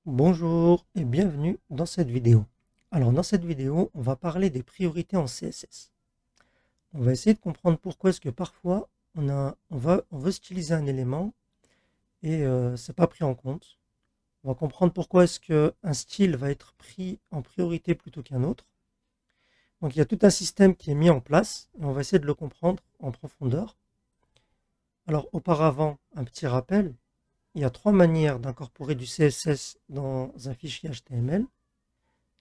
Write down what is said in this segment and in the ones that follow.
Bonjour et bienvenue dans cette vidéo. Alors dans cette vidéo, on va parler des priorités en CSS. On va essayer de comprendre pourquoi est-ce que parfois on veut styliser un élément et c'est pas pris en compte. On va comprendre pourquoi est-ce qu'un style va être pris en priorité plutôt qu'un autre. Donc il y a tout un système qui est mis en place et on va essayer de le comprendre en profondeur. Alors auparavant, un petit rappel, il y a trois manières d'incorporer du CSS dans un fichier HTML.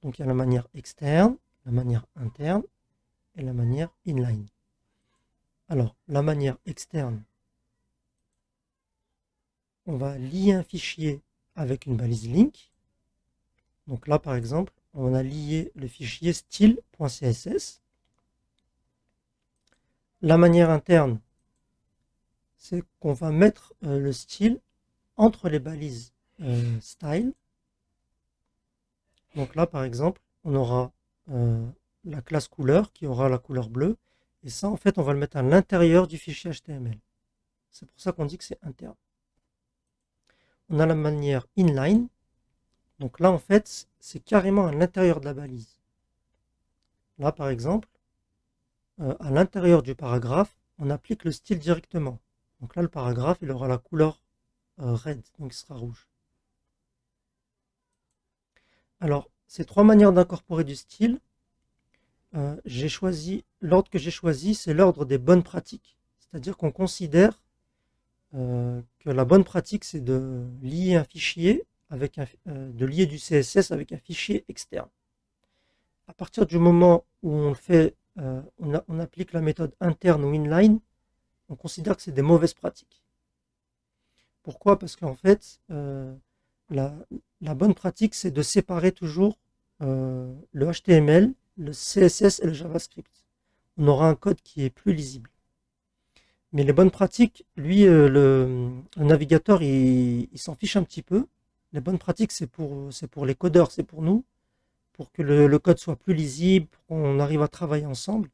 Donc il y a la manière externe, la manière interne et la manière inline. Alors la manière externe, on va lier un fichier avec une balise link. Donc là par exemple, on a lié le fichier style.css. La manière interne, c'est qu'on va mettre le style entre les balises style. Donc là par exemple, on aura la classe couleur qui aura la couleur bleue. Et ça en fait on va le mettre à l'intérieur du fichier HTML. C'est pour ça qu'on dit que c'est interne. On a la manière inline. Donc là, en fait, c'est carrément à l'intérieur de la balise. Là, par exemple, à l'intérieur du paragraphe, on applique le style directement. Donc là, le paragraphe, il aura la couleur red, donc il sera rouge. Alors, ces trois manières d'incorporer du style, l'ordre que j'ai choisi, c'est l'ordre des bonnes pratiques. C'est-à-dire qu'on considère que la bonne pratique, c'est de lier un fichier de lier du CSS avec un fichier externe. À partir du moment où on le fait, on applique la méthode interne ou inline, on considère que c'est des mauvaises pratiques. Pourquoi? Parce qu'en fait, la, la bonne pratique, c'est de séparer toujours le HTML, le CSS et le JavaScript. On aura un code qui est plus lisible. Mais les bonnes pratiques, lui, le navigateur, il s'en fiche un petit peu. Les bonnes pratiques, c'est pour les codeurs, c'est pour nous, pour que le code soit plus lisible, pour qu'on arrive à travailler ensemble.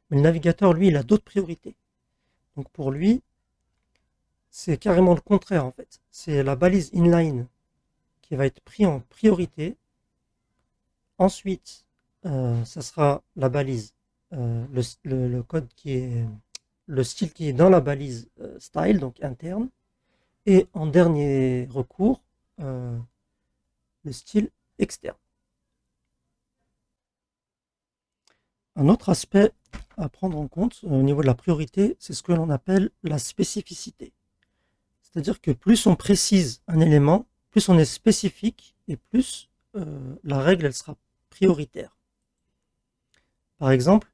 Mais le navigateur, lui, il a d'autres priorités. Donc pour lui, c'est carrément le contraire en fait. C'est la balise inline qui va être prise en priorité. Ensuite, ça sera la balise, le code qui est le style qui est dans la balise style, donc interne. Et en dernier recours, le style externe. Un autre aspect à prendre en compte au niveau de la priorité, c'est ce que l'on appelle la spécificité. C'est-à-dire que plus on précise un élément, plus on est spécifique et plus la règle elle sera prioritaire. Par exemple,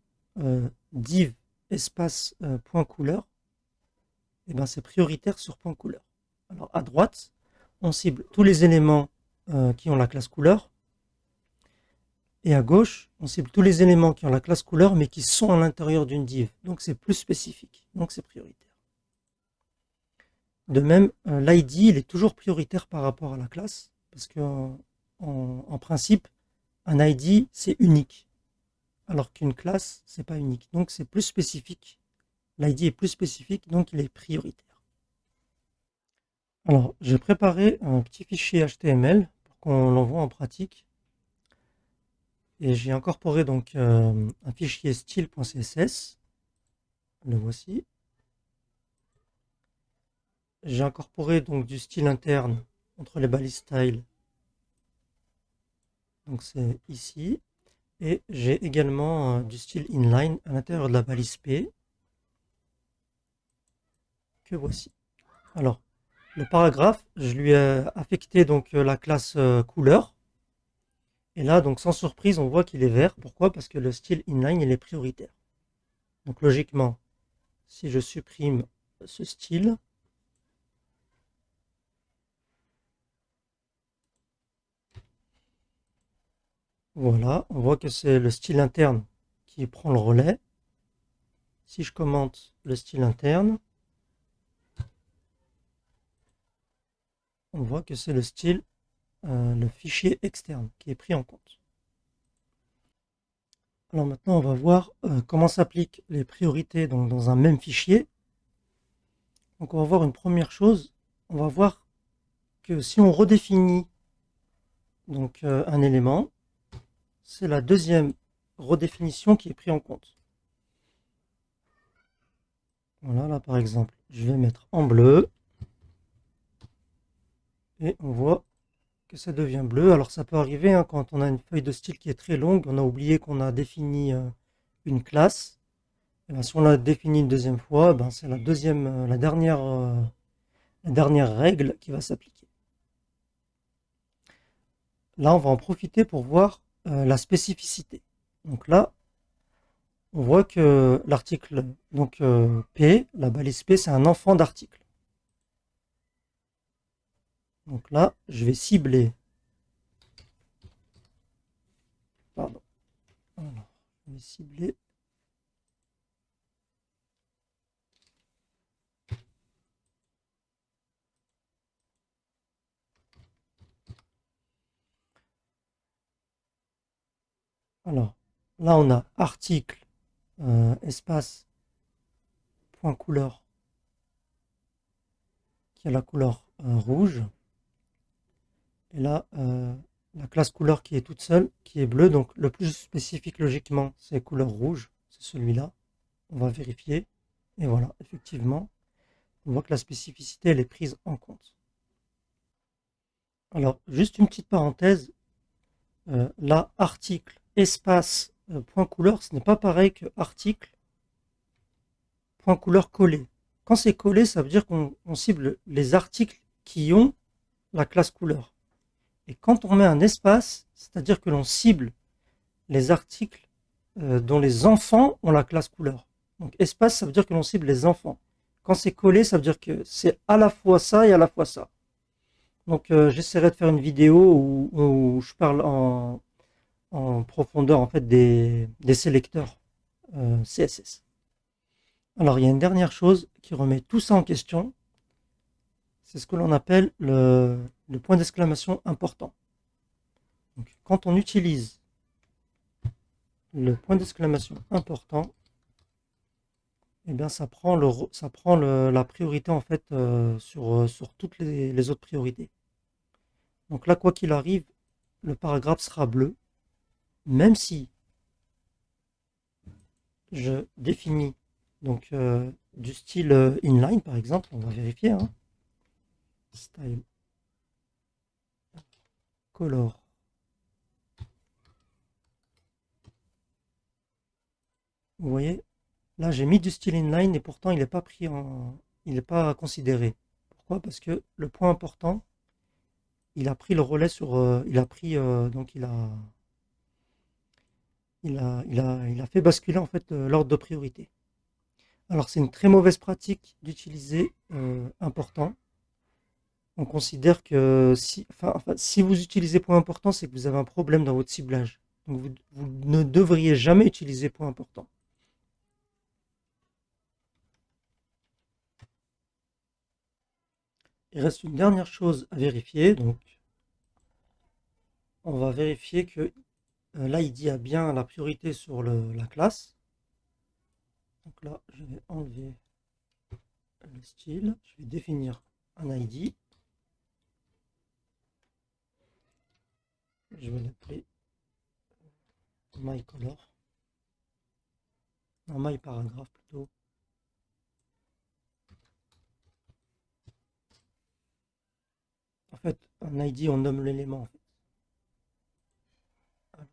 div espace point couleur, et ben c'est prioritaire sur point couleur. Alors à droite, on cible tous les éléments qui ont la classe couleur. Et à gauche, on cible tous les éléments qui ont la classe couleur mais qui sont à l'intérieur d'une div. Donc c'est plus spécifique. Donc c'est prioritaire. De même, l'ID, il est toujours prioritaire par rapport à la classe, parce qu'en principe, un ID, c'est unique, alors qu'une classe, c'est pas unique. Donc c'est plus spécifique. L'ID est plus spécifique, donc il est prioritaire. Alors, j'ai préparé un petit fichier HTML pour qu'on l'envoie en pratique. Et j'ai incorporé donc un fichier style.css. Le voici. J'ai incorporé donc du style interne entre les balises style. Donc c'est ici. Et j'ai également du style inline à l'intérieur de la balise P. Que voici. Alors, le paragraphe, je lui ai affecté donc la classe couleur. Et là, donc sans surprise, on voit qu'il est vert. Pourquoi? Parce que le style inline, il est prioritaire. Donc logiquement, si je supprime ce style, voilà, on voit que c'est le style interne qui prend le relais. Si je commente le style interne, on voit que c'est le style, le fichier externe qui est pris en compte. Alors maintenant, on va voir comment s'appliquent les priorités donc, dans un même fichier. Donc on va voir une première chose, on va voir que si on redéfinit donc un élément, c'est la deuxième redéfinition qui est prise en compte. Voilà, là par exemple, je vais mettre en bleu, et on voit que ça devient bleu. Alors ça peut arriver hein, quand on a une feuille de style qui est très longue, on a oublié qu'on a défini une classe. Et ben, si on l'a défini une deuxième fois, ben, c'est la dernière règle qui va s'appliquer. Là, on va en profiter pour voir la spécificité. Donc là, on voit que l'article donc P, la balise P, c'est un enfant d'article. Donc là, je vais cibler. Pardon. Alors, je vais cibler. Alors, là, on a article, espace, point couleur, qui a la couleur rouge. Et là, la classe couleur qui est toute seule, qui est bleue. Donc le plus spécifique logiquement, c'est couleur rouge. C'est celui-là. On va vérifier. Et voilà, effectivement, on voit que la spécificité, elle est prise en compte. Alors, juste une petite parenthèse. Là, article, espace, point couleur, ce n'est pas pareil que article, point couleur collé. Quand c'est collé, ça veut dire qu'on cible les articles qui ont la classe couleur. Et quand on met un espace, c'est-à-dire que l'on cible les articles dont les enfants ont la classe couleur. Donc espace, ça veut dire que l'on cible les enfants. Quand c'est collé, ça veut dire que c'est à la fois ça et à la fois ça. Donc j'essaierai de faire une vidéo où je parle en profondeur en fait des sélecteurs CSS. Alors il y a une dernière chose qui remet tout ça en question, c'est ce que l'on appelle le point d'exclamation important. Donc, quand on utilise le point d'exclamation important, eh bien ça prend la priorité en fait sur toutes les autres priorités. Donc là, quoi qu'il arrive, le paragraphe sera bleu, même si je définis donc du style inline par exemple, on va vérifier, hein. Style color. Vous voyez, là j'ai mis du style inline et pourtant il n'est pas il n'est pas considéré. Pourquoi? Parce que le point important, il a pris le relais sur, il a pris donc il a fait basculer en fait l'ordre de priorité. Alors c'est une très mauvaise pratique d'utiliser important. On considère que si vous utilisez point important, c'est que vous avez un problème dans votre ciblage. Donc vous ne devriez jamais utiliser point important. Il reste une dernière chose à vérifier. Donc on va vérifier que l'ID a bien la priorité sur la classe. Donc là, je vais enlever le style. Je vais définir un ID. Je vais l'appeler myColor. Non, myParagraph plutôt. En fait, un ID, on nomme l'élément. En fait. Alors,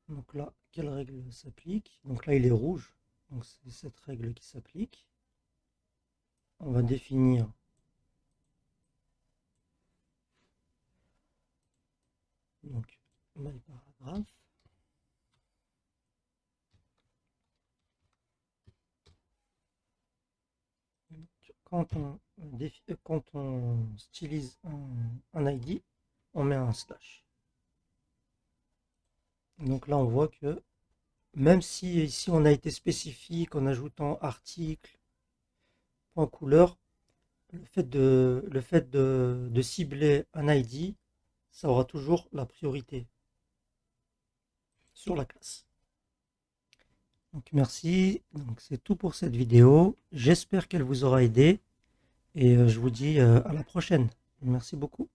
donc là, quelle règle s'applique? Donc là, il est rouge. Donc c'est cette règle qui s'applique. On va définir donc myParagraph. Quand on stylise un ID, on met un slash. Donc là, on voit que même si ici on a été spécifique en ajoutant article, point couleur, le fait de cibler un ID, ça aura toujours la priorité sur la classe. Donc merci, donc c'est tout pour cette vidéo. J'espère qu'elle vous aura aidé et je vous dis à la prochaine. Merci beaucoup.